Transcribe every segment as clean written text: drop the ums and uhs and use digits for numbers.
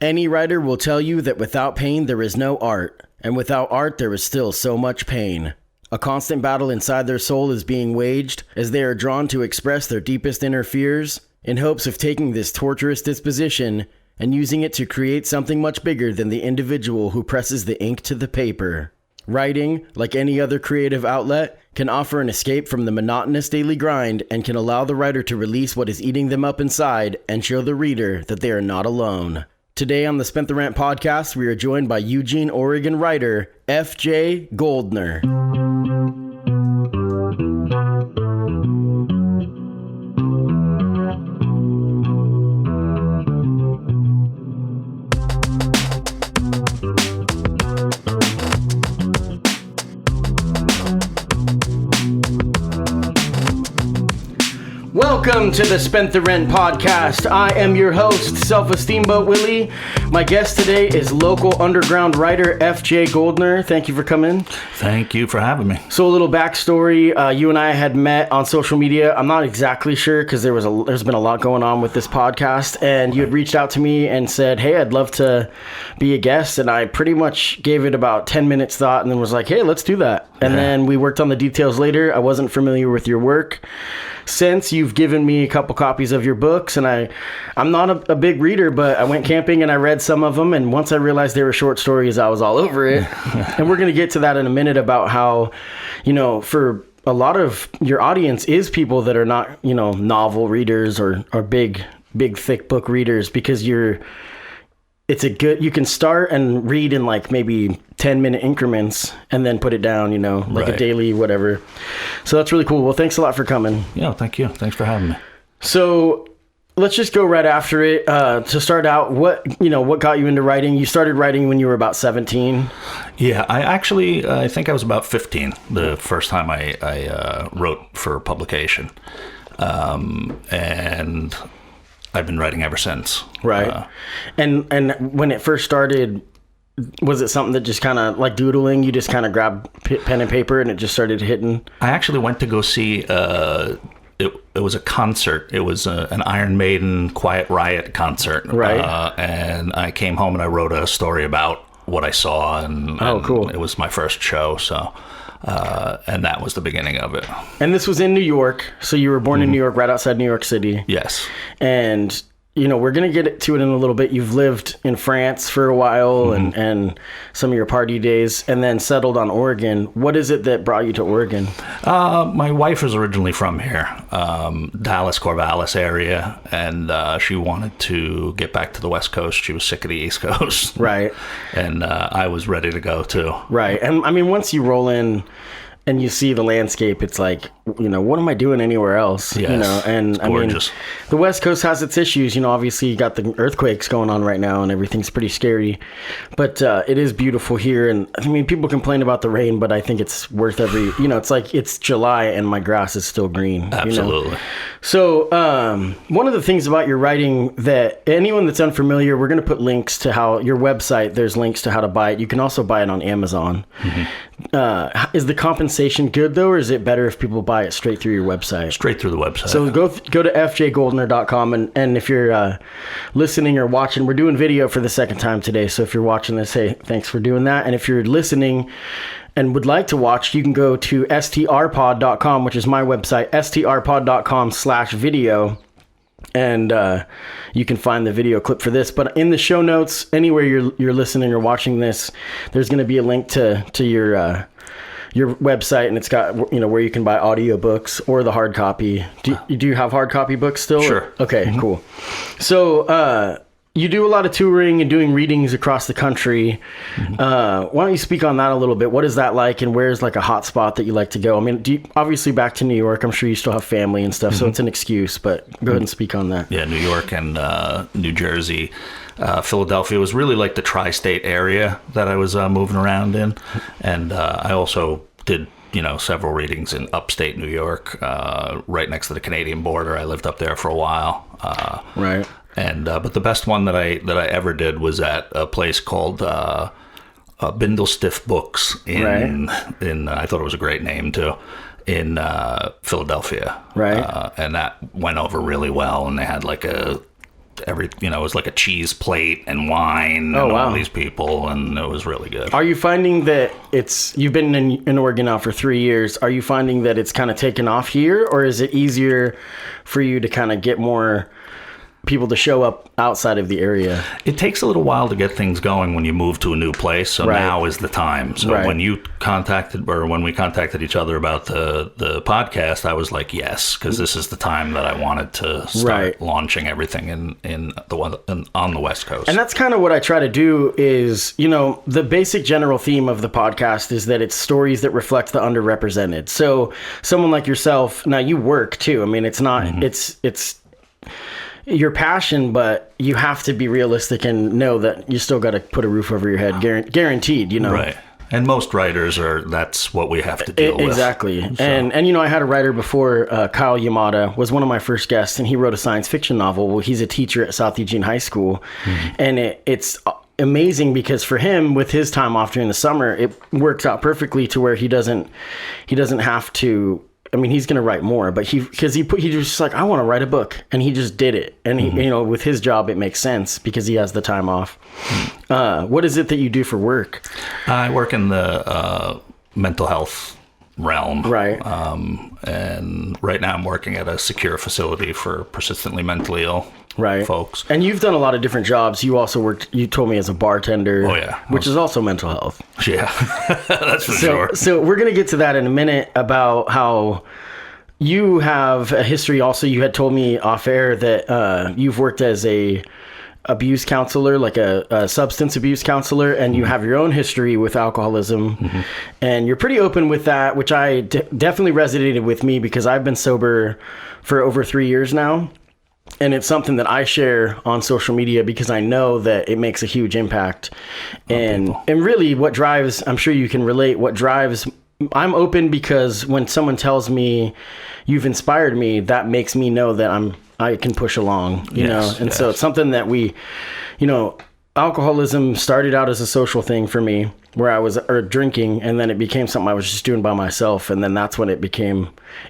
Any writer will tell you that without pain there is no art, and without art there is still so much pain. A constant battle inside their soul is being waged as they are drawn to express their deepest inner fears in hopes of taking this torturous disposition and using it to create something much bigger than the individual who presses the ink to the paper. Writing, like any other creative outlet, can offer an escape from the monotonous daily grind and can allow the writer to release what is eating them up inside and show the reader that they are not alone. Today on the Spent the Rant podcast, we are joined by Eugene, Oregon writer F.J. Gouldner. Welcome to the Spent the Rant podcast. I am your host, SelfEsteem BoatWillie. My guest today is local underground writer F.J. Gouldner. Thank you for coming. Thank you for having me. So a little backstory. You and I had met on social media. I'm not exactly sure because there's been a lot going on with this podcast. And you had reached out to me and said, hey, I'd love to be a guest. And I pretty much gave it about 10 minutes thought and then was like, hey, let's do that. And then we worked on the details later. I wasn't familiar with your work. Since you've given me a couple copies of your books, and I'm not a big reader, but I went camping and I read some of them, and once I realized they were short stories, I was all over it. And we're going to get to that in a minute about how, for a lot of your audience is people that are not, novel readers or big, thick book readers, because you can start and read in like maybe 10-minute increments and then put it down, like a daily whatever. So that's really cool. Well, thanks a lot for coming. Yeah, thank you. Thanks for having me. So let's just go right after it. To start out, what got you into writing? You started writing when you were about 17. Yeah, I think I was about 15 the first time I wrote for publication. And I've been writing ever since. Right. And when it first started, was it something that just kind of like doodling? You just kind of grabbed pen and paper and it just started hitting? I actually went to go see, it was a concert. It was an Iron Maiden Quiet Riot concert. Right. And I came home and I wrote a story about what I saw. And cool. It was my first show, so... and that was the beginning of it. And this was in New York. So you were born in New York, right outside New York City. Yes. And, we're going to get to it in a little bit. You've lived in France for a while and some of your party days and then settled on Oregon. What is it that brought you to Oregon? My wife is originally from here, Dallas, Corvallis area. And she wanted to get back to the West Coast. She was sick of the East Coast. Right. And I was ready to go too. Right. And I mean, once you roll in and you see the landscape, it's like, what am I doing anywhere else? Yes, and it's gorgeous. I mean, the West Coast has its issues. Obviously you got the earthquakes going on right now and everything's pretty scary, but it is beautiful here. And I mean, people complain about the rain, but I think it's worth it's like it's July and my grass is still green. Absolutely. So one of the things about your writing that anyone that's unfamiliar, we're going to put links to how your website, there's links to how to buy it. You can also buy it on Amazon. Is the compensation good though, or is it better if people buy it straight through your website? Straight through the website. So go to fjgouldner.com and if you're listening or watching, we're doing video for the second time today. So if you're watching this, hey, thanks for doing that. And if you're listening and would like to watch, you can go to STRPOD.com, which is my website, STRPOD.com/video. And you can find the video clip for this. But in the show notes, anywhere you're listening or watching this, there's going to be a link to your website, and it's got where you can buy audiobooks or the hard copy. Do you have hard copy books still? Sure. Okay, cool. So you do a lot of touring and doing readings across the country. Why don't you speak on that a little bit? What is that like, and where's like a hot spot that you like to go? I mean, obviously back to New York, I'm sure you still have family and stuff, so it's an excuse, but go ahead and speak on that. Yeah, New York and New Jersey. Philadelphia was really like the tri-state area that I was moving around in. And I also did, several readings in upstate New York, right next to the Canadian border. I lived up there for a while. Right. And but the best one that I ever did was at a place called Bindlestiff Books in I thought it was a great name too, in Philadelphia. Right. And that went over really well, and they had like a it was like a cheese plate and wine and all these people, and it was really good. Are you finding that you've been in Oregon now for 3 years, are you finding that it's kind of taken off here, or is it easier for you to kind of get more people to show up outside of the area? It takes a little while to get things going when you move to a new place, so now is the time. So when we contacted each other about the podcast, I was like, yes, because this is the time that I wanted to start launching everything on the West Coast. And that's kind of what I try to do is, the basic general theme of the podcast is that it's stories that reflect the underrepresented. So someone like yourself, now you work too. I mean, it's not, it's your passion, but you have to be realistic and know that you still got to put a roof over your head, guaranteed, Right. And most writers that's what we have to deal with. Exactly. So. And I had a writer before, Kyle Yamada was one of my first guests, and he wrote a science fiction novel. Well, he's a teacher at South Eugene High School. And it's amazing because for him, with his time off during the summer, it works out perfectly to where he doesn't have to. I mean, he's going to write more, but he just like, I want to write a book, and he just did it. And he, with his job, it makes sense because he has the time off. What is it that you do for work? I work in the mental health realm. Right. And right now I'm working at a secure facility for persistently mentally ill folks. And you've done a lot of different jobs. You also worked, you told me, as a bartender. Oh, yeah. Which is also mental health. Yeah, that's for sure. So we're going to get to that in a minute about how you have a history. Also, you had told me off air that you've worked as a abuse counselor, like a substance abuse counselor, and you have your own history with alcoholism, and you're pretty open with that, which I definitely resonated with me because I've been sober for over 3 years now. And it's something that I share on social media because I know that it makes a huge impact. And really what drives, I'm sure you can relate, I'm open because when someone tells me you've inspired me, that makes me know that I can push along, you know? And so it's something that alcoholism started out as a social thing for me where I was drinking, and then it became something I was just doing by myself. And then that's when it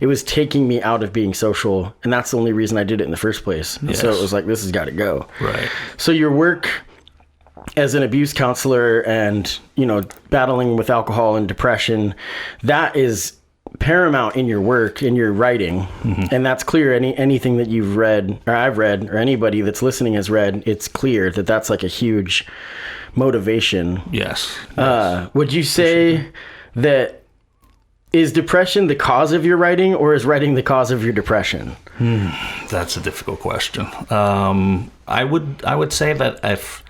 was taking me out of being social. And that's the only reason I did it in the first place. Yes. So it was like, this has got to go. Right. So your work as an abuse counselor and, battling with alcohol and depression, that is paramount in your work, in your writing. And that's clear. Anything that you've read or I've read or anybody that's listening has read, it's clear that that's like a huge motivation. Yes. Would you say that is depression the cause of your writing, or is writing the cause of your depression? That's a difficult question. I would say that if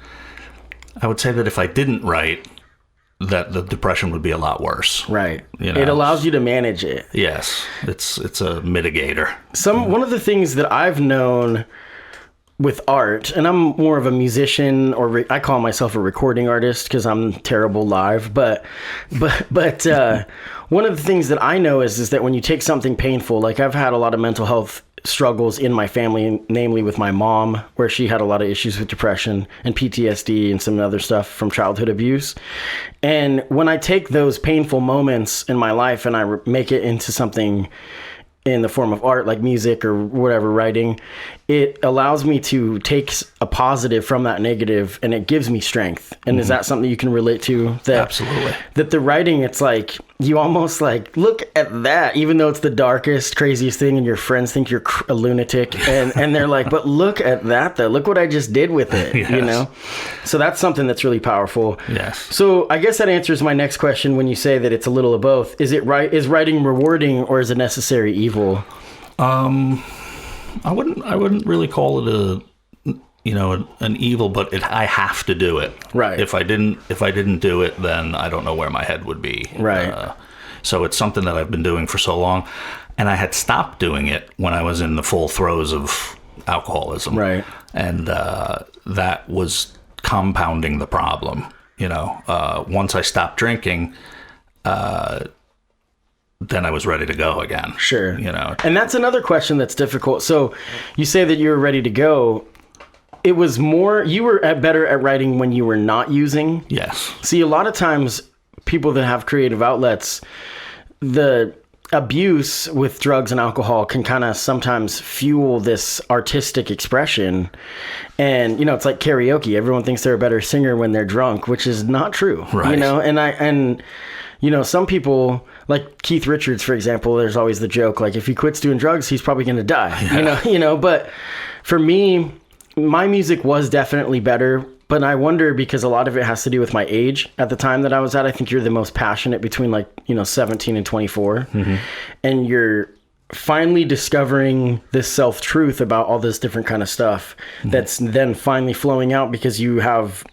I didn't write, that the depression would be a lot worse. Right. It allows you to manage it. Yes. It's a mitigator. One of the things that I've known with art, and I'm more of a musician, or I call myself a recording artist because I'm terrible live, but one of the things that I know is that when you take something painful, like I've had a lot of mental health struggles in my family, namely with my mom, where she had a lot of issues with depression and PTSD and some other stuff from childhood abuse. And when I take those painful moments in my life and I make it into something in the form of art, like music or whatever, writing, it allows me to take a positive from that negative, and it gives me strength. And is that something you can relate to? Absolutely. That the writing, it's like, you almost like, look at that, even though it's the darkest, craziest thing, and your friends think you're a lunatic, and they're like, but look at that though, look what I just did with it. Yes. So that's something that's really powerful. Yes. So I guess that answers my next question when you say that it's a little of both. Is writing rewarding, or is it necessary evil? I wouldn't really call it an evil, but I have to do it. Right. If I didn't do it, then I don't know where my head would be. Right. So it's something that I've been doing for so long, and I had stopped doing it when I was in the full throes of alcoholism. Right. And that was compounding the problem. Once I stopped drinking, then I was ready to go again. Sure. And that's another question that's difficult. So you say that you were ready to go. It was more, you were better at writing when you were not using. Yes. See, a lot of times people that have creative outlets, abuse with drugs and alcohol can kind of sometimes fuel this artistic expression. And, you know, it's like karaoke. Everyone thinks they're a better singer when they're drunk, which is not true. Right. You know, and you know, some people, like Keith Richards, for example, there's always the joke, like, if he quits doing drugs, he's probably going to die. Yeah. You know, but for me, my music was definitely better. But I wonder, because a lot of it has to do with my age at the time that I was at. I think you're the most passionate between, like, you know, 17 and 24. Mm-hmm. And you're finally discovering this self-truth about all this different kind of stuff. Mm-hmm. That's then finally flowing out because you have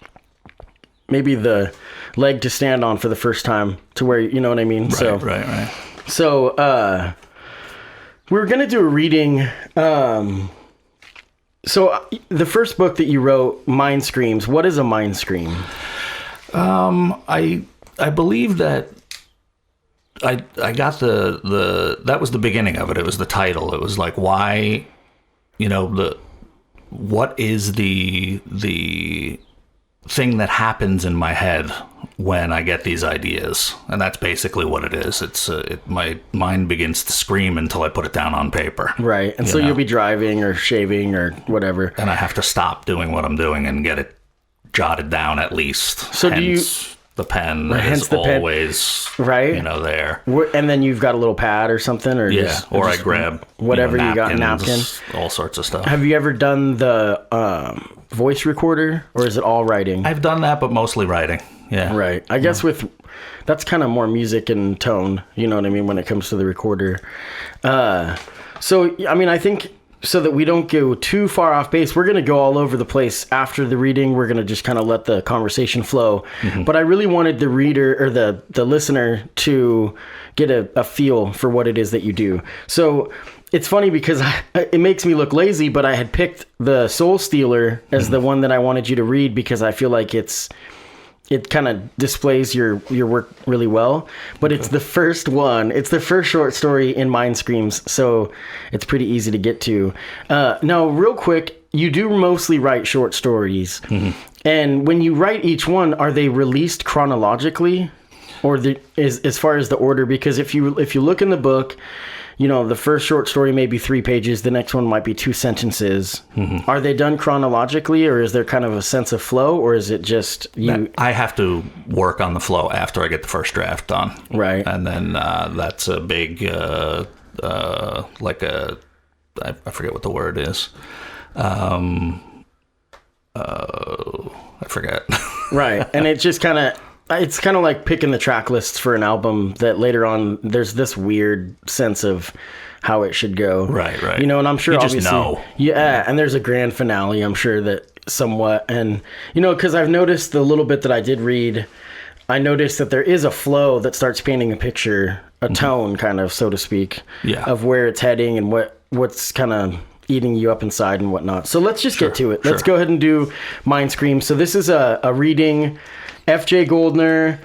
maybe the leg to stand on for the first time, to where, you know what I mean? Right. So we were going to do a reading. So the first book that you wrote, Mind Screams, what is a mind scream? I believe that I got that was the beginning of it. It was the title. It was like, why, you know, what is the thing that happens in my head when I get these ideas? And that's basically what it is. It's my mind begins to scream until I put it down on paper. Right. And so you'll be driving or shaving or whatever, and I have to stop doing what I'm doing and get it jotted down at least. So the pen is always right, you know, there. And then you've got a little pad or something, or I grab whatever, you know, you got, napkin, all sorts of stuff. Have you ever done the voice recorder, or is it all writing? I've done that, but mostly writing. Yeah. Right. I guess that's kind of more music and tone, you know what I mean, when it comes to the recorder. So, I mean, I think so that we don't go too far off base, we're going to go all over the place after the reading. We're going to just kind of let the conversation flow. Mm-hmm. But I really wanted the reader or the listener to get a feel for what it is that you do. So it's funny because it makes me look lazy, but I had picked the Soul Stealer as mm-hmm. the one that I wanted you to read because I feel like it kind of displays your work really well, but okay. It's the first one. It's the first short story in Mind Screams, so it's pretty easy to get to. Now, real quick, you do mostly write short stories, mm-hmm. and when you write each one, are they released chronologically, or as far as the order? Because if you look in the book, you know, the first short story may be 3 pages. The next one might be 2 sentences. Mm-hmm. Are they done chronologically, or is there kind of a sense of flow, or is it just you? I have to work on the flow after I get the first draft done. Right. And then that's a big, like I forget what the word is. I forget. Right. And it just kind of... It's kind of like picking the track lists for an album that later on there's this weird sense of how it should go. Right. You know, and I'm sure you obviously, just know. Yeah, and there's a grand finale, I'm sure that somewhat. And, you know, because I've noticed the little bit that I did read, I noticed that there is a flow that starts painting a picture, a mm-hmm. tone kind of, so to speak, of where it's heading and what's kind of eating you up inside and whatnot. So let's just get to it. Let's go ahead and do Mind Scream. So this is a reading... F.J. Gouldner,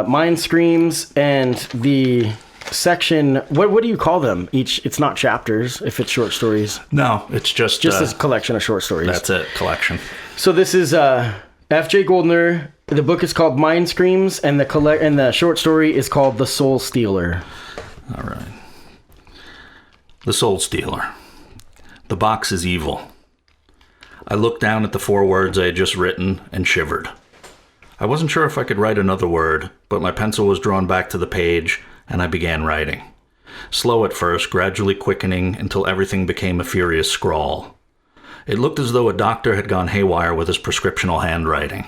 Mind Screams, and the section, what do you call them? It's not chapters if it's short stories. No, it's just a collection of short stories. That's it, collection. So this is F.J. Gouldner. The book is called Mind Screams, and the short story is called The Soul Stealer. All right. The Soul Stealer. The box is evil. I looked down at the 4 words I had just written and shivered. I wasn't sure if I could write another word, but my pencil was drawn back to the page, and I began writing. Slow at first, gradually quickening until everything became a furious scrawl. It looked as though a doctor had gone haywire with his prescriptional handwriting.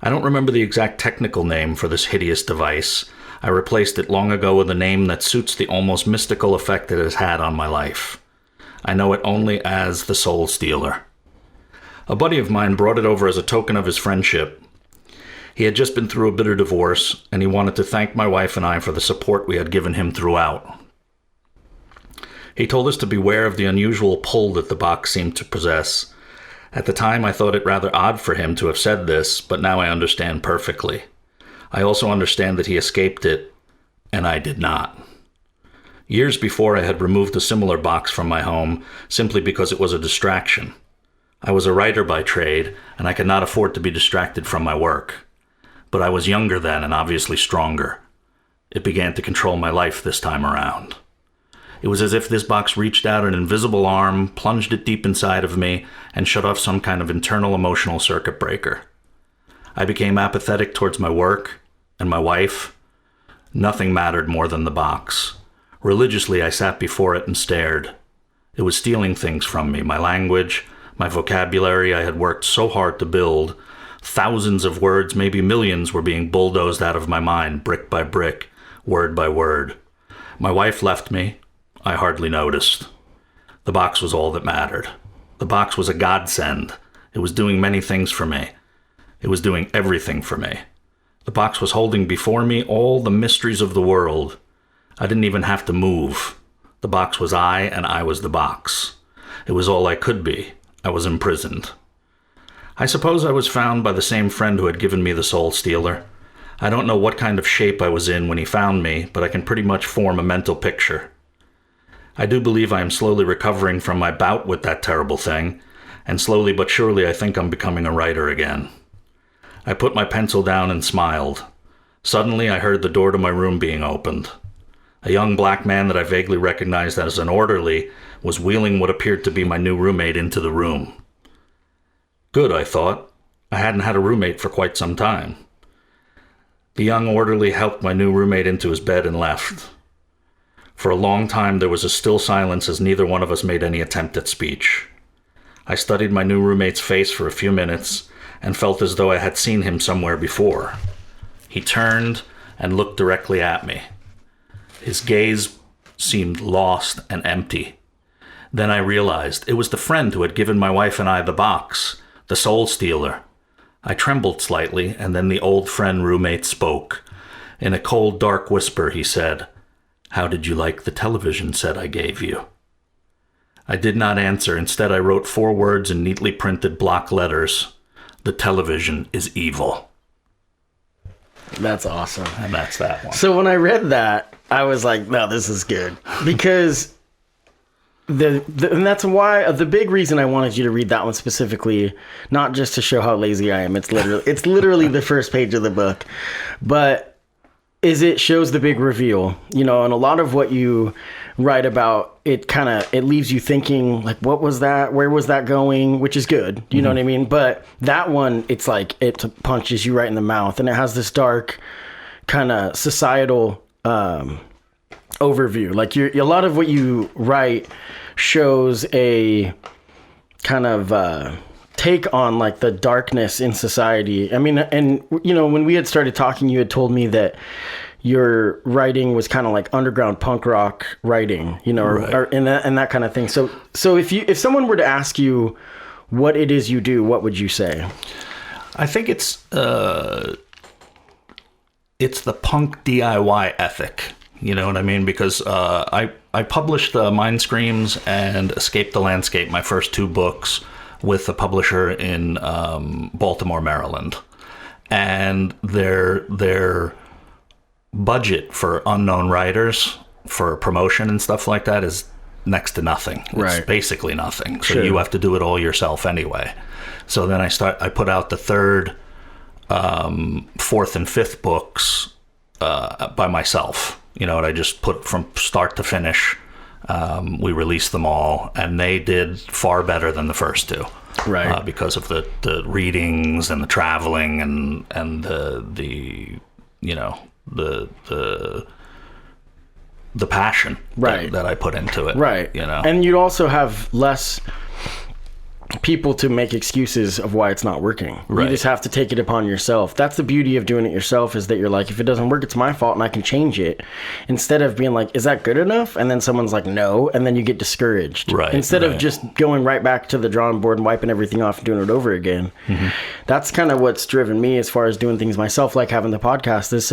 I don't remember the exact technical name for this hideous device. I replaced it long ago with a name that suits the almost mystical effect it has had on my life. I know it only as the Soul Stealer. A buddy of mine brought it over as a token of his friendship. He had just been through a bitter divorce, and he wanted to thank my wife and I for the support we had given him throughout. He told us to beware of the unusual pull that the box seemed to possess. At the time, I thought it rather odd for him to have said this, but now I understand perfectly. I also understand that he escaped it, and I did not. Years before, I had removed a similar box from my home simply because it was a distraction. I was a writer by trade, and I could not afford to be distracted from my work. But I was younger then and obviously stronger. It began to control my life this time around. It was as if this box reached out an invisible arm, plunged it deep inside of me, and shut off some kind of internal emotional circuit breaker. I became apathetic towards my work and my wife. Nothing mattered more than the box. Religiously, I sat before it and stared. It was stealing things from me, my language, my vocabulary I had worked so hard to build. Thousands of words, maybe millions, were being bulldozed out of my mind, brick by brick, word by word. My wife left me. I hardly noticed. The box was all that mattered. The box was a godsend. It was doing many things for me. It was doing everything for me. The box was holding before me all the mysteries of the world. I didn't even have to move. The box was I, and I was the box. It was all I could be. I was imprisoned. I suppose I was found by the same friend who had given me the Soul Stealer. I don't know what kind of shape I was in when he found me, but I can pretty much form a mental picture. I do believe I am slowly recovering from my bout with that terrible thing, and slowly but surely I think I'm becoming a writer again. I put my pencil down and smiled. Suddenly I heard the door to my room being opened. A young black man that I vaguely recognized as an orderly was wheeling what appeared to be my new roommate into the room. Good, I thought. I hadn't had a roommate for quite some time. The young orderly helped my new roommate into his bed and left. For a long time there was a still silence as neither one of us made any attempt at speech. I studied my new roommate's face for a few minutes and felt as though I had seen him somewhere before. He turned and looked directly at me. His gaze seemed lost and empty. Then I realized it was the friend who had given my wife and I the box, the Soul Stealer. I trembled slightly, and then the old friend roommate spoke. In a cold, dark whisper, he said, "How did you like the television set I gave you?" I did not answer. Instead, I wrote 4 words in neatly printed block letters. The television is evil. That's awesome. And that's that one. So when I read that, I was like, no, this is good. Because and that's why the big reason I wanted you to read that one specifically, not just to show how lazy I am. It's literally the first page of the book, but it shows the big reveal, and a lot of what you write about, it leaves you thinking like, what was that? Where was that going? Which is good. You know what I mean? But that one, it's like, it punches you right in the mouth, and it has this dark kind of societal, overview. Like a lot of what you write shows a kind of take on like the darkness in society. I mean, and when we had started talking, you had told me that your writing was kind of like underground punk rock writing, right. or and that kind of thing. So if someone were to ask you what it is you do, what would you say? I think it's the punk DIY ethic. You know what I mean? Because I published Mind Screams and Escape the Landscape, my first 2 books, with a publisher in Baltimore, Maryland. And their budget for unknown writers for promotion and stuff like that is next to nothing. It's basically nothing. So you have to do it all yourself anyway. So then I put out the 3rd, 4th, and 5th books by myself. And I just put from start to finish. We released them all, and they did far better than the first 2, right? Because of the readings and the traveling and the passion that I put into it, right? And you'd also have less people to make excuses of why it's not working. Right. You just have to take it upon yourself. That's the beauty of doing it yourself, is that you're like, if it doesn't work, it's my fault and I can change it. Instead of being like, is that good enough? And then someone's like, no. And then you get discouraged. Right. Instead of just going right back to the drawing board and wiping everything off and doing it over again. Mm-hmm. That's kind of what's driven me as far as doing things myself, like having the podcast. There's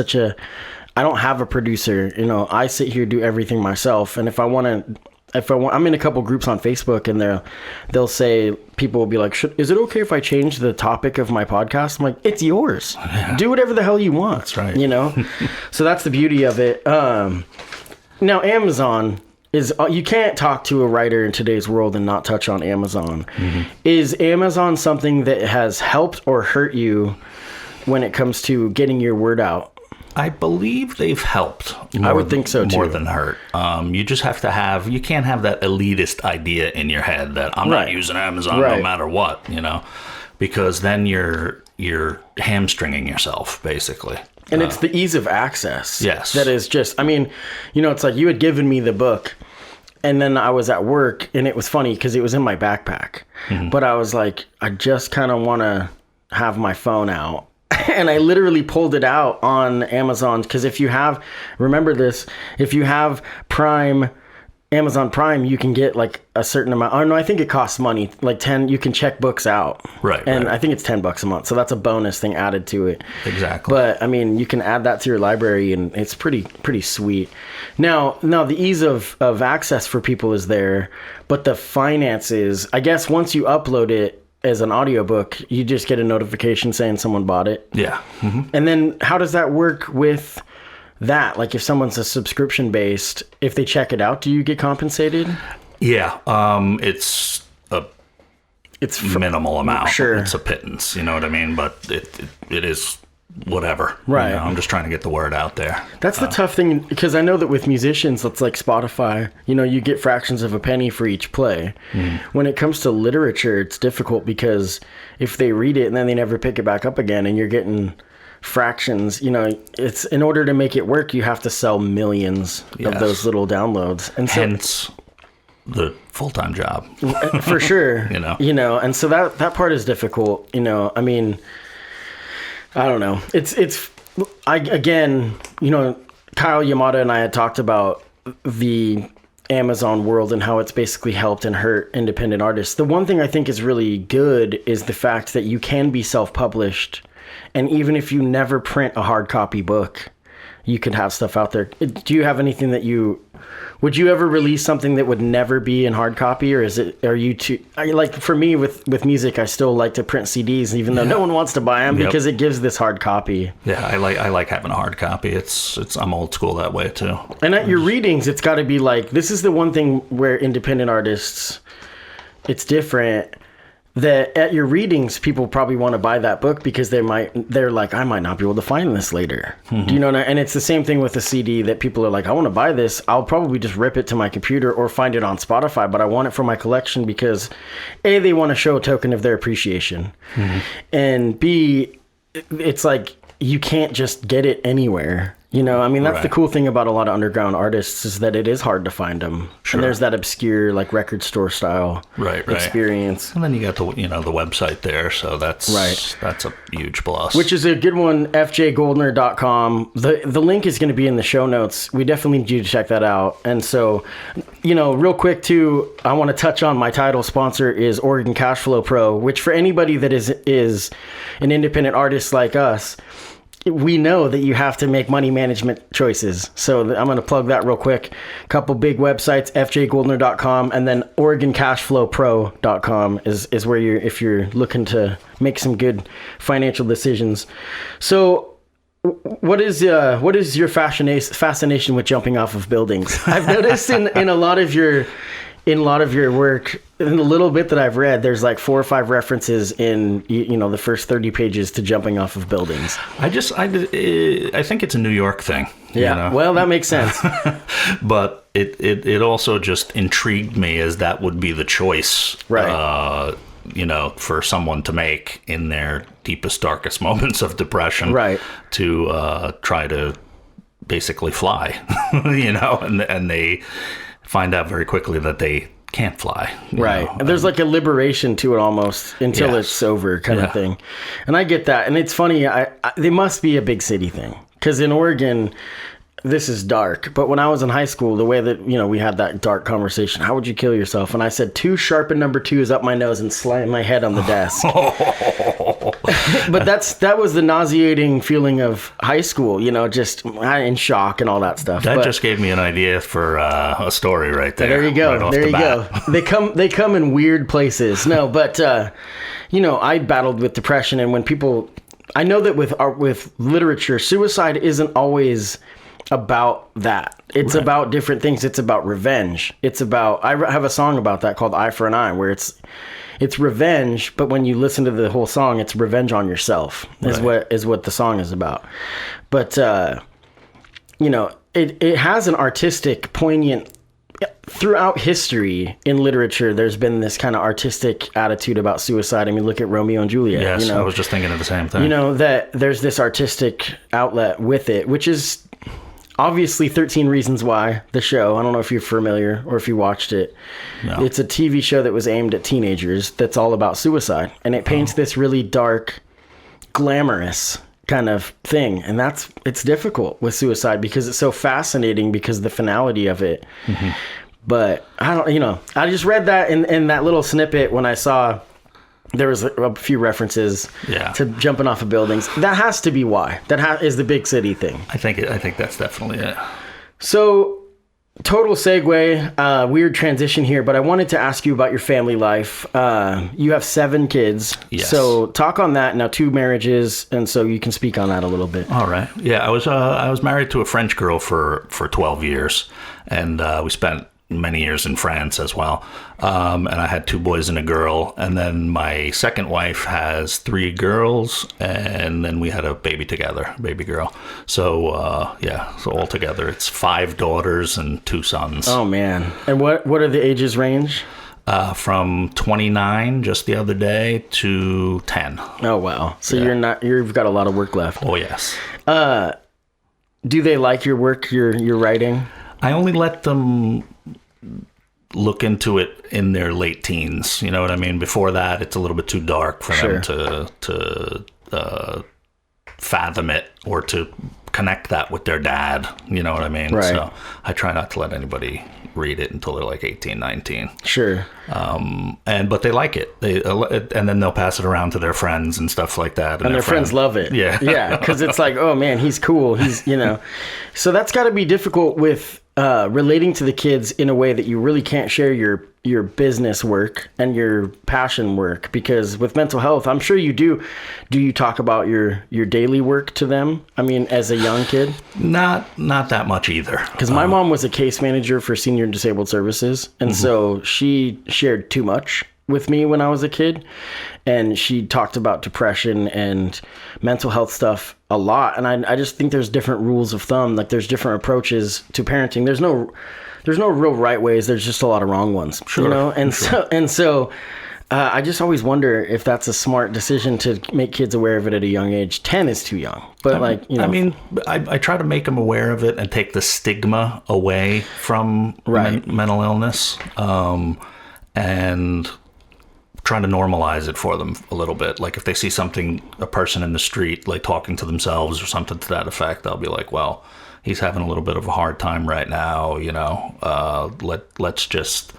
I don't have a producer. I sit here, do everything myself. And if I want, I'm in a couple groups on Facebook, and they'll say, people will be like, is it okay if I change the topic of my podcast? I'm like, it's yours. Yeah. Do whatever the hell you want. That's right. So that's the beauty of it. Now, Amazon is, you can't talk to a writer in today's world and not touch on Amazon. Mm-hmm. Is Amazon something that has helped or hurt you when it comes to getting your word out? I believe they've helped. I would think so too. More than hurt. You just have to you can't have that elitist idea in your head that I'm not using Amazon no matter what, because then you're hamstringing yourself, basically. And it's the ease of access. Yes. That is just, it's like you had given me the book, and then I was at work, and it was funny because it was in my backpack. Mm-hmm. But I was like, I just kind of want to have my phone out. And I literally pulled it out on Amazon, because if you have Amazon Prime, you can get like a certain amount. Oh no, I think it costs money, like 10. You can check books out, right? And I think it's $10 a month, so that's a bonus thing added to it. Exactly. But you can add that to your library, and it's pretty sweet. Now the ease of access for people is there, but the finances, I guess, once you upload it as an audiobook, you just get a notification saying someone bought it. Yeah. Mm-hmm. And then how does that work with that? Like if someone's a subscription based, if they check it out, do you get compensated? Yeah. It's minimal amount. Sure. It's a pittance, you know what I mean? But it is whatever. Right. I'm just trying to get the word out there. That's the tough thing, because I know that with musicians, it's like Spotify, you get fractions of a penny for each play. Mm. When it comes to literature, it's difficult, because if they read it and then they never pick it back up again, and you're getting fractions, it's, in order to make it work, you have to sell millions of those little downloads. And so, hence the full-time job. For sure. And so that part is difficult. I don't know. Kyle Yamada and I had talked about the Amazon world and how it's basically helped and hurt independent artists. The one thing I think is really good is the fact that you can be self-published, and even if you never print a hard copy book, you can have stuff out there. Do you have anything would you ever release something that would never be in hard copy, or are you too, like, for me with music, I still like to print CDs, even though no one wants to buy them, because it gives this hard copy. Yeah, I like having a hard copy. I'm old school that way too. And at your readings, it's got to be like, this is the one thing where independent artists, it's different. That at your readings, people probably want to buy that book because they're like, I might not be able to find this later. Mm-hmm. Do you know what I mean? And it's the same thing with a CD, that people are like, I want to buy this. I'll probably just rip it to my computer or find it on Spotify, but I want it for my collection because A, they want to show a token of their appreciation. Mm-hmm. And B, it's like, you can't just get it anywhere. That's the cool thing about a lot of underground artists, is that it is hard to find them. Sure. And there's that obscure, like, record store style experience. And then you got the website there, so that's a huge plus. Which is a good one, fjgouldner.com. The link is going to be in the show notes. We definitely need you to check that out. And so, real quick too, I want to touch on my title sponsor is Oregon Cashflow Pro, which for anybody that is an independent artist like us, we know that you have to make money management choices. So I'm going to plug that real quick. A couple big websites, fjgouldner.com, and then OregonCashflowPro.com is where if you're looking to make some good financial decisions. So what is your fascination with jumping off of buildings? I've noticed in a lot of your work, in the little bit that I've read, there's like 4 or 5 references in the first 30 pages to jumping off of buildings. I think it's a New York thing. Yeah, well, that makes sense. But it also just intrigued me, as that would be the choice, right? For someone to make in their deepest, darkest moments of depression, right? To try to basically fly, and they find out very quickly that they can't fly. Right. And there's like a liberation to it almost until it's over kind of thing. And I get that. And it's funny, they must be a big city thing. Because in Oregon, this is dark. But when I was in high school, the way that, we had that dark conversation, how would you kill yourself? And I said 2 sharpened number 2s up my nose and slammed my head on the desk. But that was the nauseating feeling of high school, just in shock and all that stuff. That just gave me an idea for a story right there. There you go. Right there you go. They come in weird places. No, but I battled with depression, and when people, I know that with literature, suicide isn't always about that. It's about different things. It's about revenge. It's about, I have a song about that called Eye for an Eye, where it's revenge, but when you listen to the whole song, it's revenge on yourself is what the song is about. But, you know, it has an artistic, poignant, throughout history in literature, there's been this kind of artistic attitude about suicide. I mean, look at Romeo and Juliet. Yes, you know? I was just thinking of the same thing. You know, that there's this artistic outlet with it, which is obviously 13 Reasons Why, the show. I don't know if you're familiar or if you watched it. No. It's a TV show that was aimed at teenagers that's all about suicide. And it paints this really dark, glamorous kind of thing. And it's difficult with suicide because it's so fascinating because of the finality of it. Mm-hmm. But I just read that in that little snippet when I saw there was a few references to jumping off of buildings. That has to be why. That is the big city thing. I think that's definitely it. So, total segue, weird transition here, but I wanted to ask you about your family life. You have 7 kids. Yes. So talk on that. Now 2 marriages, and so you can speak on that a little bit. All right. Yeah, I was married to a French girl for 12 years, and we spent many years in France as well. And I had 2 boys and a girl. And then my second wife has 3 girls. And then we had a baby together, baby girl. So, so altogether it's 5 daughters and 2 sons. Oh, man. And what are the ages range? From 29 just the other day to 10. Oh, wow. So you've got a lot of work left. Oh, yes. Do they like your work, your writing? I only let them look into it in their late teens. You know what I mean? Before that, it's a little bit too dark for them to fathom it or to connect that with their dad. You know what I mean? Right. So I try not to let anybody read it until they're like 18, 19. Sure. But they like it. And then they'll pass it around to their friends and stuff like that. And their friends love it. Yeah. Yeah. Because it's like, oh man, he's cool. He's, you know. So that's got to be difficult with relating to the kids in a way that you really can't share your business work and your passion work, because with mental health, I'm sure you do you talk about your daily work to them? I mean, as a young kid? Not that much either. Because my mom was a case manager for senior and disabled services, and so she shared too much with me when I was a kid, and she talked about depression and mental health stuff a lot. And I just think there's different rules of thumb. Like there's different approaches to parenting. There's no real right ways. There's just a lot of wrong ones, you know? And so I just always wonder if that's a smart decision to make kids aware of it at a young age. 10 is too young, but I mean, I try to make them aware of it and take the stigma away from mental illness, and trying to normalize it for them a little bit. Like if they see a person in the street, like talking to themselves or something to that effect, I'll be like, well, he's having a little bit of a hard time right now, you know, let's just,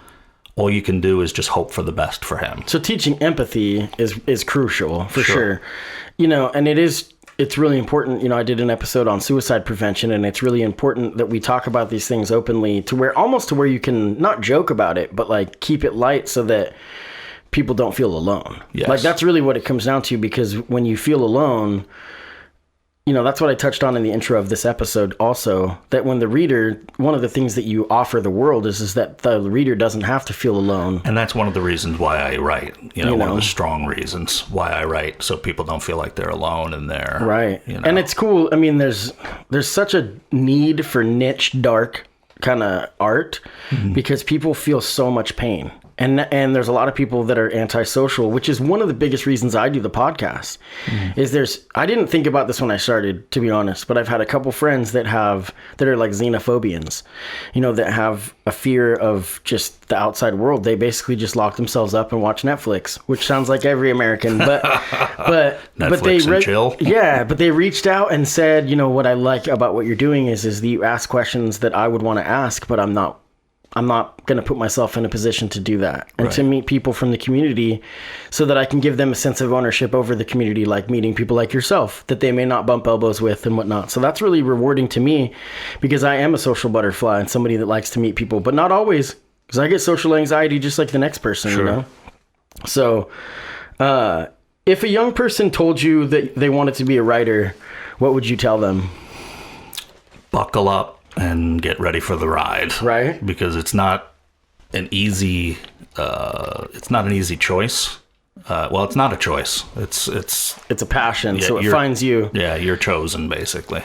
all you can do is just hope for the best for him. So teaching empathy is crucial for sure. You know, and it's really important. You know, I did an episode on suicide prevention, and it's really important that we talk about these things openly to where you can not joke about it, but like keep it light so that people don't feel alone. Yes. Like that's really what it comes down to, because when you feel alone, you know, that's what I touched on in the intro of this episode also, that when the reader, one of the things that you offer the world is that the reader doesn't have to feel alone. And that's one of the reasons why I write, you know, one of the strong reasons why I write, so people don't feel like they're alone in there. Right. You know. And it's cool. I mean, there's such a need for niche, dark kind of art, because people feel so much pain. And there's a lot of people that are antisocial, which is one of the biggest reasons I do the podcast. I didn't think about this when I started, to be honest, but I've had a couple friends that are like xenophobians, you know, that have a fear of just the outside world. They basically just lock themselves up and watch Netflix, which sounds like every American, but Netflix and chill. Yeah, but they reached out and said, you know, what I like about what you're doing is that you ask questions that I would want to ask, but I'm not going to put myself in a position to do that, and to meet people from the community so that I can give them a sense of ownership over the community, like meeting people like yourself that they may not bump elbows with and whatnot. So that's really rewarding to me, because I am a social butterfly and somebody that likes to meet people, but not always, because I get social anxiety just like the next person, you know? So if a young person told you that they wanted to be a writer, what would you tell them? Buckle up. and get ready for the ride. Right. Because it's not an easy choice. Well, it's not a choice. It's a passion, so it finds you. Yeah, you're chosen, basically.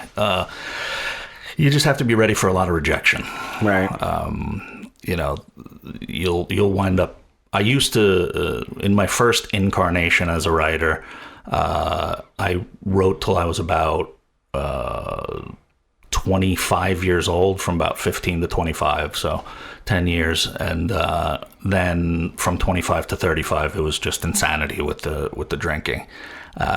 You just have to be ready for a lot of rejection. Right. You'll wind up. I used to, in my first incarnation as a writer, I wrote till I was about 25 years old, from about 15 to 25, so 10 years. And then from 25 to 35, it was just insanity with the drinking.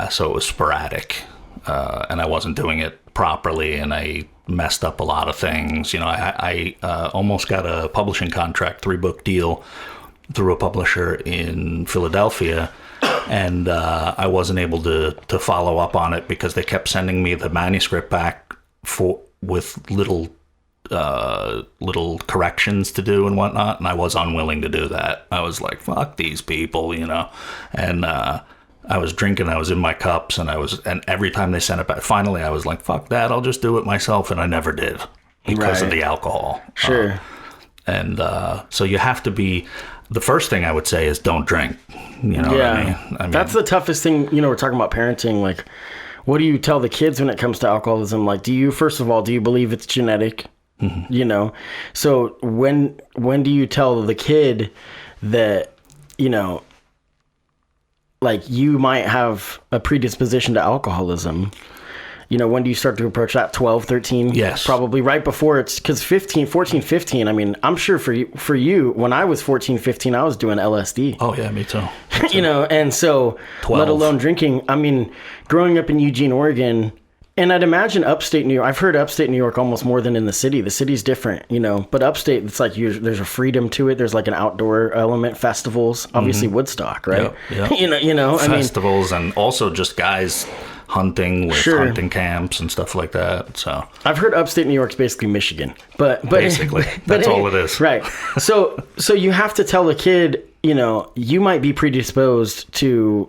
So it was sporadic, and I wasn't doing it properly, and I messed up a lot of things. I almost got a publishing contract, 3-book deal through a publisher in Philadelphia, and I wasn't able to follow up on it because they kept sending me the manuscript back with little corrections to do and whatnot, and I was unwilling to do that. I was like, fuck these people, and I was drinking, I was in my cups, and every time they sent it back, finally I was like, fuck that, I'll just do it myself, and I never did because of the alcohol. Sure. So you have to be, the first thing I would say is don't drink. What I mean? That's the toughest thing. We're talking about parenting. Like, what do you tell the kids when it comes to alcoholism? Like, do you believe it's genetic? Mm-hmm. So when do you tell the kid that, like, you might have a predisposition to alcoholism? When do you start to approach that? 12, 13? Yes. Probably right before it's, because 14, 15, I mean, I'm sure for you, when I was 14, 15, I was doing LSD. Oh, yeah, me too. And so, 12. Let alone drinking. I mean, growing up in Eugene, Oregon, and I'd imagine upstate New York, I've heard upstate New York almost more than in the city. The city's different, but upstate, it's like there's a freedom to it. There's like an outdoor element, festivals, obviously Woodstock, right? Yep. Festivals, and also just guys hunting with hunting camps and stuff like that. So I've heard upstate New York's basically Michigan, but basically that's all it is. Right. So you have to tell the kid, you might be predisposed to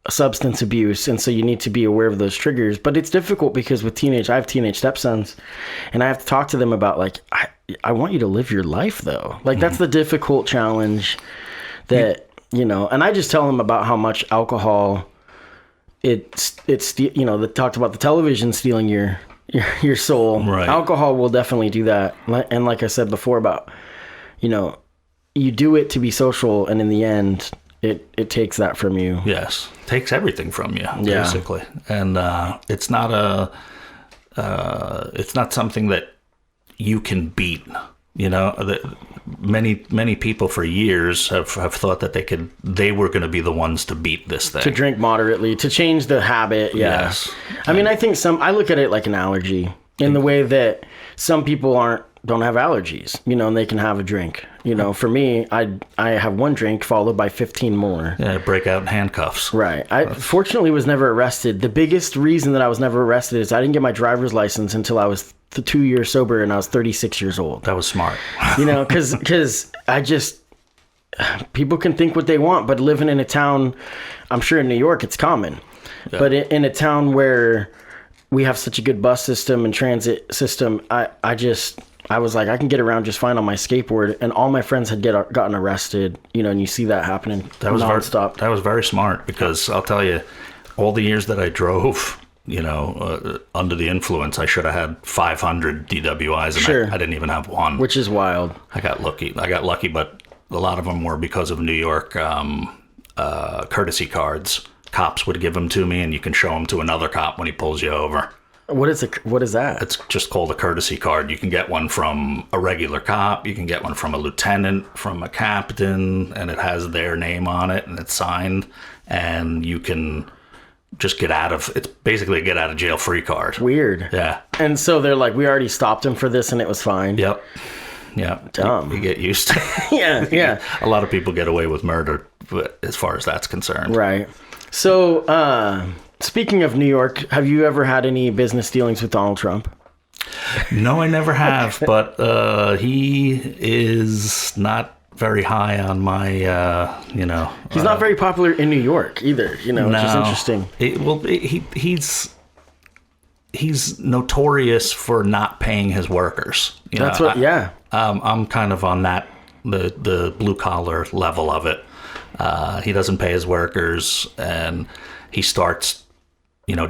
substance abuse, and so you need to be aware of those triggers. But it's difficult because I have teenage stepsons, and I have to talk to them about, like, I want you to live your life though. Like, that's the difficult challenge that, and I just tell them about how much alcohol, they talked about the television stealing your soul. Right. Alcohol will definitely do that. And like I said before about, you do it to be social, and in the end, it takes that from you. Yes. Takes everything from you, basically. And it's not something that you can beat. Many people for years have thought that they were going to be the ones to beat this thing. To drink moderately, to change the habit. Yeah. Yes. I mean, I think I look at it like an allergy, in the way that some people don't have allergies, and they can have a drink. For me, I have one drink followed by 15 more. Yeah, break out in handcuffs. Right. I fortunately was never arrested. The biggest reason that I was never arrested is I didn't get my driver's license until I was 2 years sober, and I was 36 years old. That was smart. Because people can think what they want, but living in a town, I'm sure in New York it's common, but in a town where we have such a good bus system and transit system, I was like, I can get around just fine on my skateboard, and all my friends had gotten arrested, and you see that happening nonstop. That was very smart, because I'll tell you, all the years that I drove, under the influence, I should have had 500 DWIs, and I didn't even have one. Which is wild. I got lucky, but a lot of them were because of New York courtesy cards. Cops would give them to me, and you can show them to another cop when he pulls you over. What is that? It's just called a courtesy card. You can get one from a regular cop. You can get one from a lieutenant, from a captain, and it has their name on it, and it's signed. And you can just it's basically a get out of jail free card. Weird. Yeah. And so they're like, we already stopped him for this, and it was fine. Yep. Yeah. Dumb. You get used to it. Yeah. A lot of people get away with murder, as far as that's concerned. Right. So, speaking of New York, have you ever had any business dealings with Donald Trump? No, I never have, but he is not very high on my, He's not very popular in New York either, which is interesting. He's he's notorious for not paying his workers. That's what. I'm kind of on that the blue collar level of it. He doesn't pay his workers, and he starts,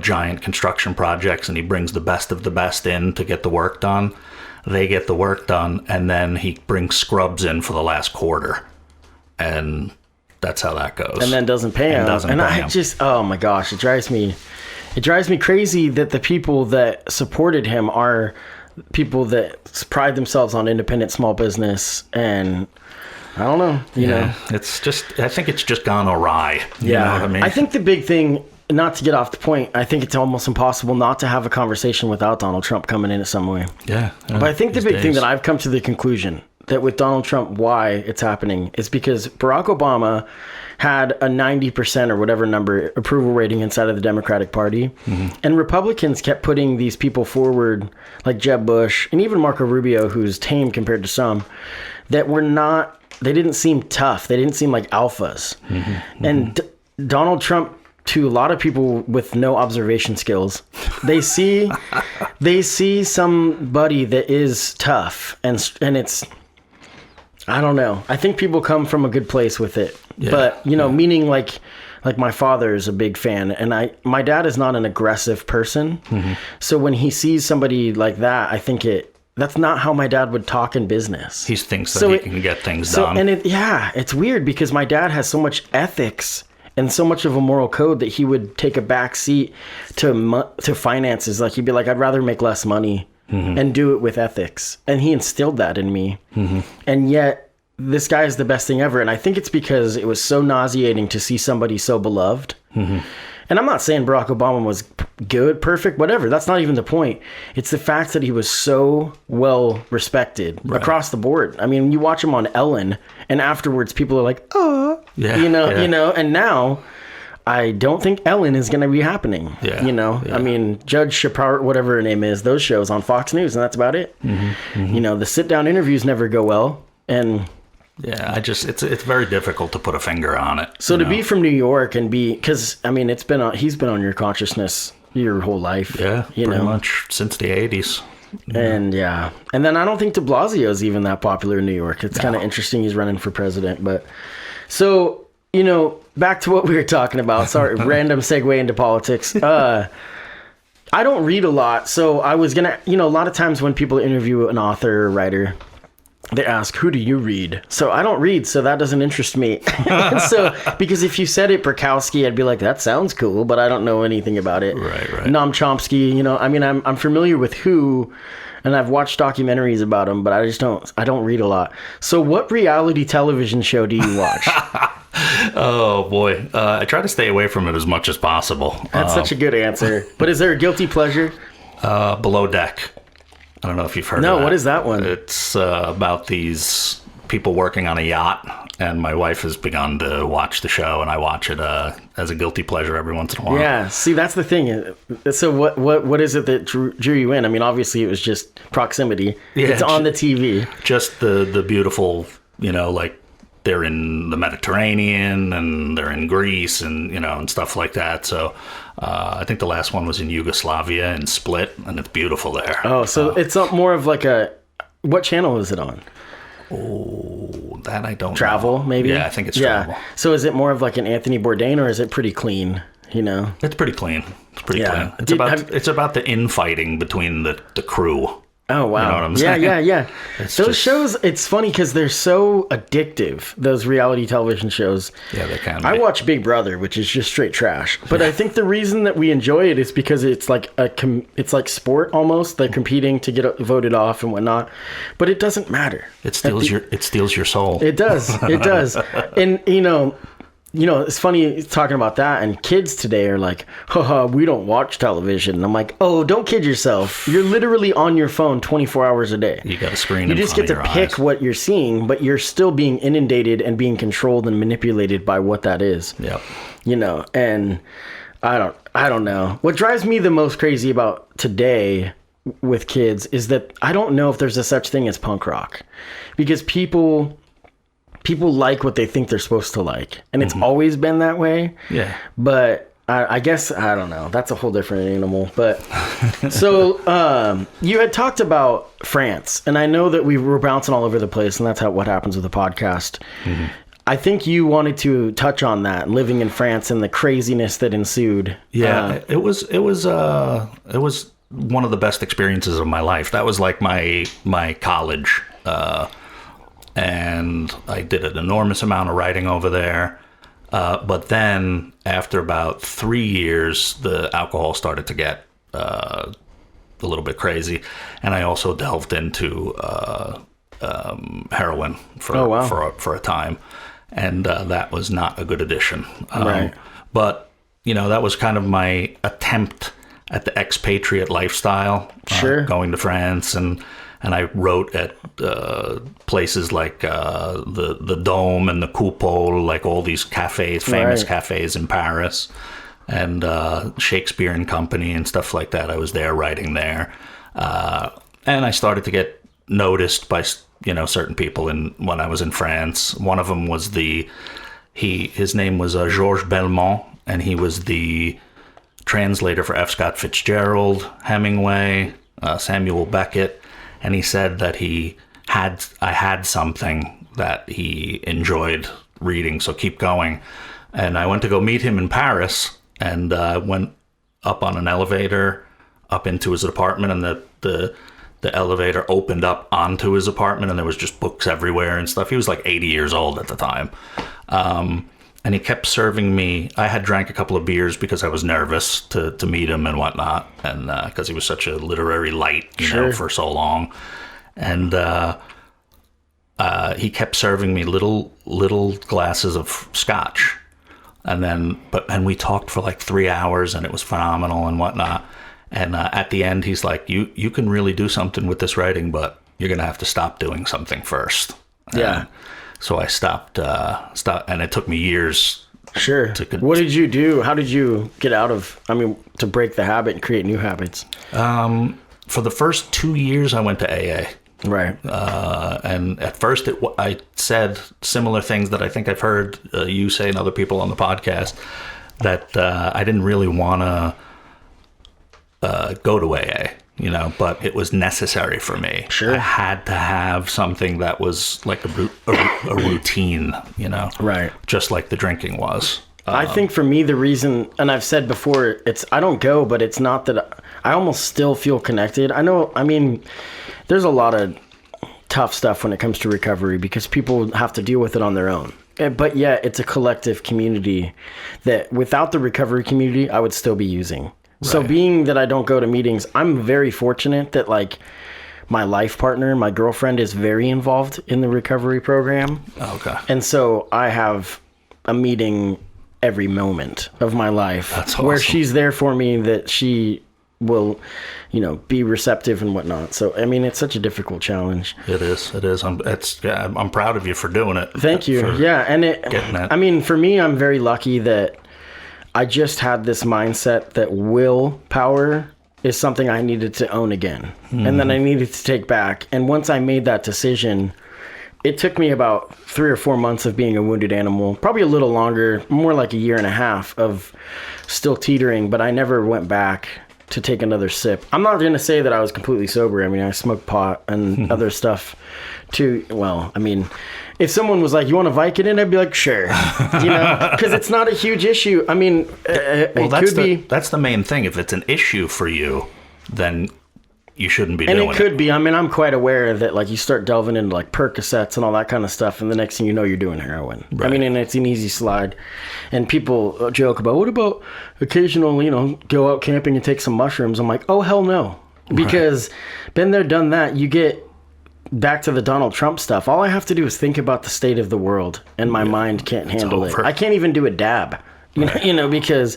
giant construction projects, and he brings the best of the best in to get the work done. They get the work done, and then he brings scrubs in for the last quarter, and that's how that goes. And then doesn't pay him. Oh my gosh, it drives me crazy that the people that supported him are people that pride themselves on independent small business, and I don't know, it's just, I think it's just gone awry. You know what I mean? I think the big thing, not to get off the point, I think it's almost impossible not to have a conversation without Donald Trump coming in some way. Yeah. But I think the big thing that I've come to the conclusion that with Donald Trump, why it's happening is because Barack Obama had a 90% or whatever number approval rating inside of the Democratic Party. Mm-hmm. And Republicans kept putting these people forward, like Jeb Bush and even Marco Rubio, who's tame compared to some, that were not, they didn't seem tough. They didn't seem like alphas. Mm-hmm. Mm-hmm. And Donald Trump, to a lot of people with no observation skills, they see somebody that is tough, and it's, I don't know. I think people come from a good place with it, but meaning like my father is a big fan, and my dad is not an aggressive person. Mm-hmm. So when he sees somebody like that, I think that's not how my dad would talk in business. He thinks that he can get things done. And it's weird because my dad has so much ethics and so much of a moral code that he would take a back seat to finances. Like he'd be like, I'd rather make less money and do it with ethics. And he instilled that in me. Mm-hmm. And yet this guy is the best thing ever. And I think it's because it was so nauseating to see somebody so beloved. Mm-hmm. And I'm not saying Barack Obama was good, perfect, whatever. That's not even the point. It's the fact that he was so well respected across the board. I mean, you watch him on Ellen, and afterwards people are like, oh, and now I don't think Ellen is going to be happening. Yeah. I mean, Judge Shapiro, whatever her name is, those shows on Fox News, and that's about it. Mm-hmm. Mm-hmm. The sit-down interviews never go well, and yeah, it's very difficult to put a finger on it. So to be from New York and because I mean, he's been on your consciousness your whole life. Yeah, pretty much since the 80s. And and then I don't think de Blasio is even that popular in New York. It's kind of interesting he's running for president. But so back to what we were talking about. Sorry, random segue into politics. I don't read a lot, so I was gonna a lot of times when people interview an author or writer, they ask, who do you read? So I don't read, so that doesn't interest me. So, because if you said it, Bukowski, I'd be like, that sounds cool, but I don't know anything about it. Right. Noam Chomsky, I mean, I'm familiar with who, and I've watched documentaries about him, but I don't read a lot. So what reality television show do you watch? Oh, boy. I try to stay away from it as much as possible. That's such a good answer. But is there a guilty pleasure? Below Deck. I don't know if you've heard of that. No, what is that one? It's about these people working on a yacht, and my wife has begun to watch the show, and I watch it as a guilty pleasure every once in a while. Yeah, see, that's the thing. So what is it that drew you in? I mean, obviously it was just proximity. Yeah, it's on the TV. Just the beautiful, like they're in the Mediterranean, and they're in Greece, and, and stuff like that. So I think the last one was in Yugoslavia and Split, and it's beautiful there. Oh, so it's more of like what channel is it on? Oh, that I don't Travel, know. Maybe? Yeah, I think it's Travel. So is it more of like an Anthony Bourdain, or is it pretty clean, It's pretty clean. It's pretty clean. It's about the infighting between the crew. Oh, wow. You know what I'm saying? Yeah. Those shows, it's funny because they're so addictive, those reality television shows. Yeah, they can be. I watch Big Brother, which is just straight trash. But I think the reason that we enjoy it is because it's like it's like sport almost. They're competing to get voted off and whatnot. But it doesn't matter. It steals your soul. It does. It does. And, it's funny talking about that, and kids today are like, haha, we don't watch television. And I'm like, oh, don't kid yourself. You're literally on your phone 24 hours a day. You got a screen. You just get to pick what you're seeing, but you're still being inundated and being controlled and manipulated by what that is. Yep. And I don't know. What drives me the most crazy about today with kids is that I don't know if there's a such thing as punk rock, because people like what they think they're supposed to like, and it's always been that way. Yeah. But I guess, I don't know. That's a whole different animal. But so you had talked about France, and I know that we were bouncing all over the place, and that's what happens with a podcast. Mm-hmm. I think you wanted to touch on that, living in France and the craziness that ensued. Yeah, it was one of the best experiences of my life. That was like my college, and I did an enormous amount of writing over there. But then after about 3 years, the alcohol started to get a little bit crazy, and I also delved into heroin for a time. And that was not a good addition. Right. But, that was kind of my attempt at the expatriate lifestyle. Sure. Going to France, and I wrote at places like the Dome and the Coupole, like all these cafes, famous cafes in Paris, and Shakespeare and Company and stuff like that. I was there writing there. And I started to get noticed by certain people when I was in France. One of them was his name was Georges Belmont, and he was the translator for F. Scott Fitzgerald, Hemingway, Samuel Beckett, and he said that I had something that he enjoyed reading, so keep going. And I went to go meet him in Paris, and went up on an elevator up into his apartment, and the elevator opened up onto his apartment, and there was just books everywhere and stuff. He was like 80 years old at the time. And he kept serving me. I had drank a couple of beers because I was nervous to meet him and whatnot. And because he was such a literary light, you know, for so long. And he kept serving me little glasses of scotch. And we talked for like 3 hours, and it was phenomenal and whatnot. And at the end, he's like, you can really do something with this writing, but you're going to have to stop doing something first. Yeah. So I stopped, and it took me years. Sure. What did you do? How did you get to break the habit and create new habits? For the first 2 years, I went to AA. Right. And at first, I said similar things that I think I've heard you say and other people on the podcast, that I didn't really want to go to AA, but it was necessary for me. Sure. I had to have something that was like a routine, Right. Just like the drinking was. I think for me, the reason, and I've said before, I don't go, but it's not that I almost still feel connected. There's a lot of tough stuff when it comes to recovery because people have to deal with it on their own. But yeah, it's a collective community that without the recovery community, I would still be using. Right. So being that I don't go to meetings, I'm very fortunate that my life partner, my girlfriend, is very involved in the recovery program. Okay. And so I have a meeting every moment of my life. That's awesome. Where she's there for me, that she will, be receptive and whatnot. So, it's such a difficult challenge. It is. I'm proud of you for doing it. Thank you. Yeah. And getting it. For me, I'm very lucky that I just had this mindset that willpower is something I needed to own again. Mm-hmm. And then I needed to take back. And once I made that decision, it took me about 3 or 4 months of being a wounded animal, probably a little longer, more like 1.5 years of still teetering, but I never went back to take another sip. I'm not going to say that I was completely sober. I smoked pot and other stuff too. Well, if someone was like, you want a Vicodin? I'd be like, sure. Because it's not a huge issue. That's the main thing. If it's an issue for you, then you shouldn't be doing it. And it could be. I'm quite aware that you start delving into Percocets and all that kind of stuff, and the next thing you know, you're doing heroin. Right. And it's an easy slide. And people joke about, what about occasional, go out camping and take some mushrooms? I'm like, oh, hell no. Because been there, done that. You get back to the Donald Trump stuff. All I have to do is think about the state of the world, and my mind can't handle it. I can't even do a dab. Because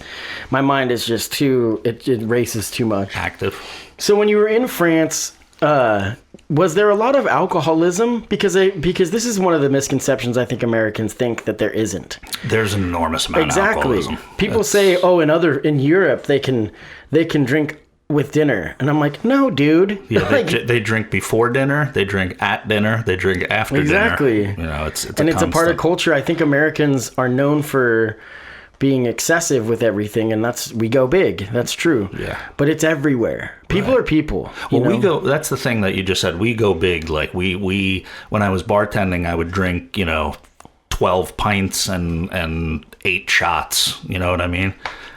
my mind is just it races too much. Active. So when you were in France, was there a lot of alcoholism? Because this is one of the misconceptions I think Americans think, that there isn't. There's an enormous amount of alcoholism. People say, in Europe they can drink with dinner, and I'm like, no, dude. Yeah, they drink before dinner, they drink at dinner, they drink after dinner. Exactly. It's a part of culture. I think Americans are known for being excessive with everything, and we go big. That's true. Yeah. But it's everywhere. People are people. Well, that's the thing that you just said. We go big. Like we when I was bartending, I would drink, 12 pints and 8 shots. You know what I mean?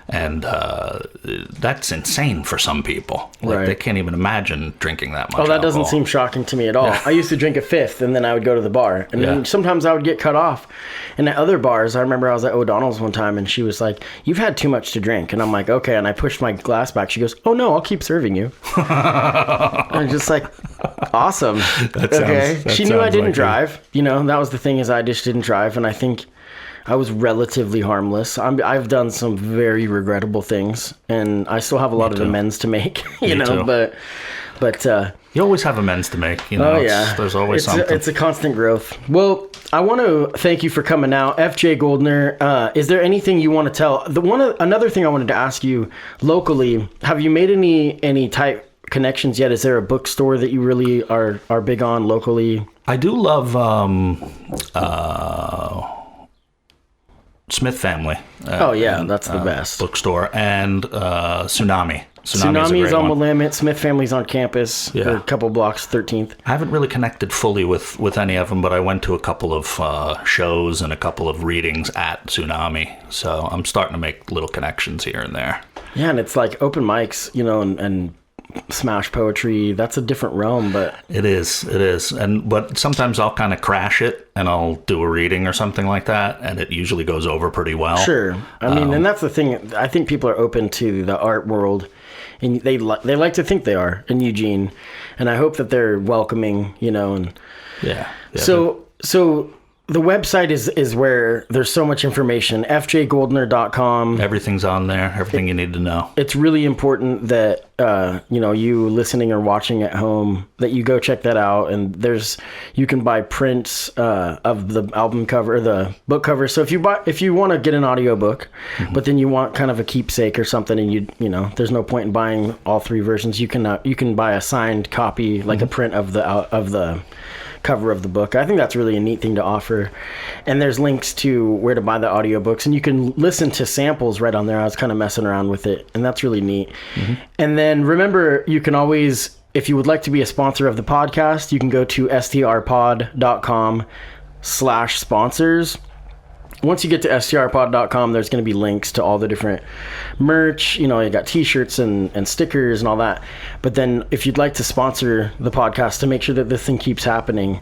And that's insane for some people. Like they can't even imagine drinking that much. Oh, that alcohol. doesn't seem shocking to me at all. I used to drink a fifth, and then I would go to the bar. And then sometimes I would get cut off. And at other bars, I remember I was at O'Donnell's one time, and she was like, "You've had too much to drink." And I'm like, "Okay." And I pushed my glass back. She goes, "Oh, no, I'll keep serving you." I'm just like, awesome. She knew I didn't drive. That was the thing, is I just didn't drive. And I think I was relatively harmless. I've done some very regrettable things, and I still have a lot of amends to make, but you always have amends to make, there's always something. It's a constant growth. Well, I want to thank you for coming out. FJ Gouldner, is there anything you want to tell? Another thing I wanted to ask you, locally, have you made any tight connections yet? Is there a bookstore that you really are big on locally? I do love Smith Family. That's the best. Bookstore. And Tsunami. Tsunami is on Willamette. Smith Family's on campus. Yeah. A couple blocks, 13th. I haven't really connected fully with any of them, but I went to a couple of shows and a couple of readings at Tsunami. So I'm starting to make little connections here and there. Yeah, and it's like open mics, and smash poetry. That's a different realm, but it is. But sometimes I'll kind of crash it and I'll do a reading or something like that, and it usually goes over pretty well. Sure. I mean, and that's the thing. I think people are open to the art world, and they like to think they are in Eugene, and I hope that they're welcoming, and So the website is where there's so much information, fjgouldner.com. Everything's on there, everything you need to know. It's really important that, you listening or watching at home, that you go check that out. And you can buy prints of the album cover, the book cover. So if you want to get an audiobook, but then you want kind of a keepsake or something, and there's no point in buying all 3 versions, you can buy a signed copy, like a print of the cover of the book. I think that's really a neat thing to offer. And there's links to where to buy the audiobooks, and you can listen to samples right on there. I was kind of messing around with it, and that's really neat. And then remember, you can always, if you would like to be a sponsor of the podcast, you can go to strpod.com/sponsors. Once you get to strpod.com, there's going to be links to all the different merch. You got t-shirts and stickers and all that. But then if you'd like to sponsor the podcast to make sure that this thing keeps happening,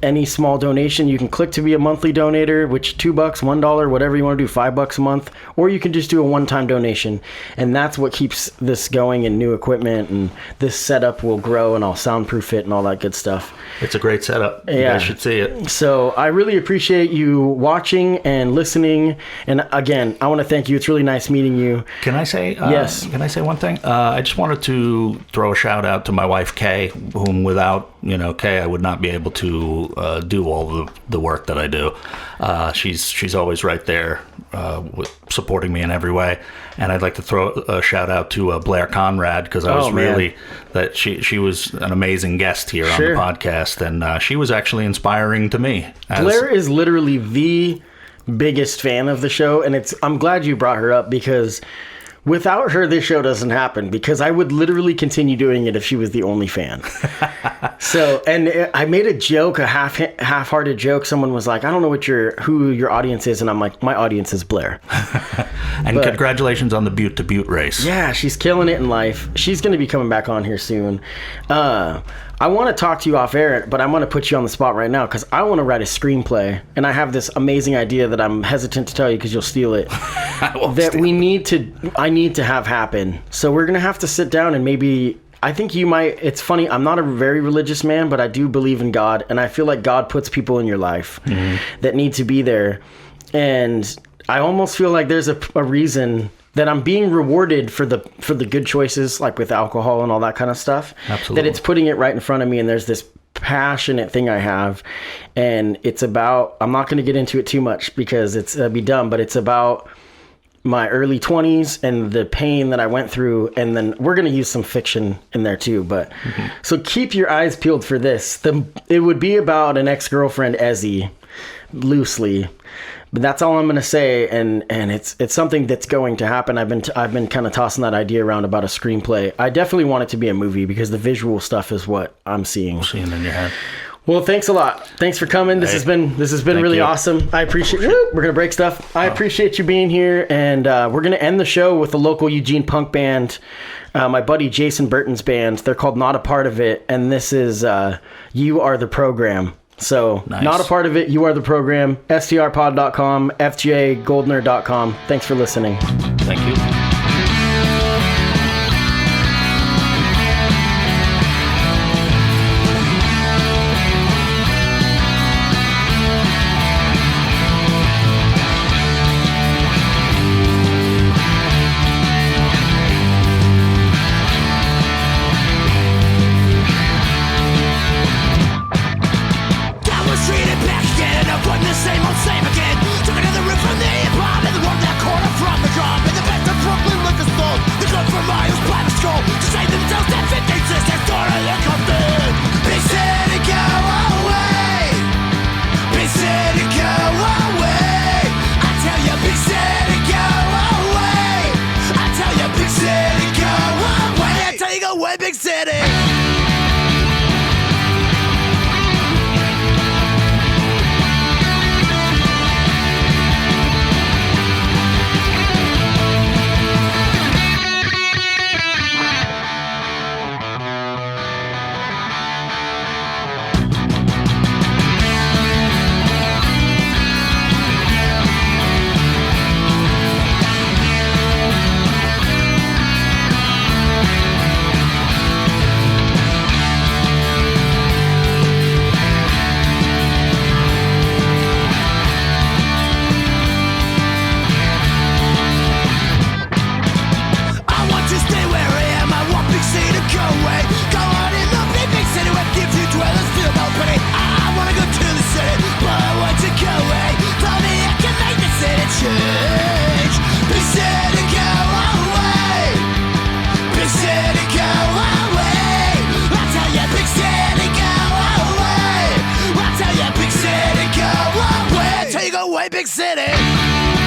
any small donation, you can click to be a monthly donator, which $2, $1, whatever you want to do, $5 a month, or you can just do a one-time donation. And that's what keeps this going, and new equipment, and this setup will grow, and I'll soundproof it and all that good stuff. It's a great setup. You guys should see it. So I really appreciate you watching and listening, and again, I want to thank you. It's really nice meeting you. Can I say yes? Can I say one thing? I just wanted to throw a shout out to my wife Kay, whom without Kay, I would not be able to do all the work that I do. She's always right there, supporting me in every way. And I'd like to throw a shout out to Blair Conrad, because I was that she was an amazing guest here on the podcast, and she was actually inspiring to me. Blair is literally the biggest fan of the show, and I'm glad you brought her up, because without her, this show doesn't happen, because I would literally continue doing it if she was the only fan. So, and I made a joke, a half-hearted joke. Someone was like, "I don't know who your audience is," and I'm like, "My audience is Blair." And congratulations on the Butte to Butte race. Yeah, she's killing it in life. She's going to be coming back on here soon. I want to talk to you off air, but I'm going to put you on the spot right now, because I want to write a screenplay, and I have this amazing idea that I'm hesitant to tell you because you'll steal it. I need to have happen. So we're going to have to sit down, and maybe, I think you might, it's funny, I'm not a very religious man, but I do believe in God, and I feel like God puts people in your life that need to be there. And I almost feel like there's a reason that I'm being rewarded for the good choices, like with alcohol and all that kind of stuff. Absolutely. That it's putting it right in front of me, and there's this passionate thing I have, and it's about, I'm not going to get into it too much because it'd be dumb, but it's about my early 20s and the pain that I went through, and then we're going to use some fiction in there too, but so keep your eyes peeled for this. It would be about an ex-girlfriend, Ezzy, loosely. But that's all I'm going to say, and it's something that's going to happen. I've been kind of tossing that idea around about a screenplay. I definitely want it to be a movie because the visual stuff is what I'm seeing. Seeing in your head. Well, thanks a lot. Thanks for coming. This has been really awesome. I appreciate you. We're gonna break stuff. I appreciate you being here, and we're gonna end the show with a local Eugene punk band, my buddy Jason Burton's band. They're called Not a Part of It, and this is You Are the Program. So, nice. Not a Part of It, You Are the Program. STRPOD.com, FJGouldner.com. Thanks for listening. Thank you. Big city. Big city.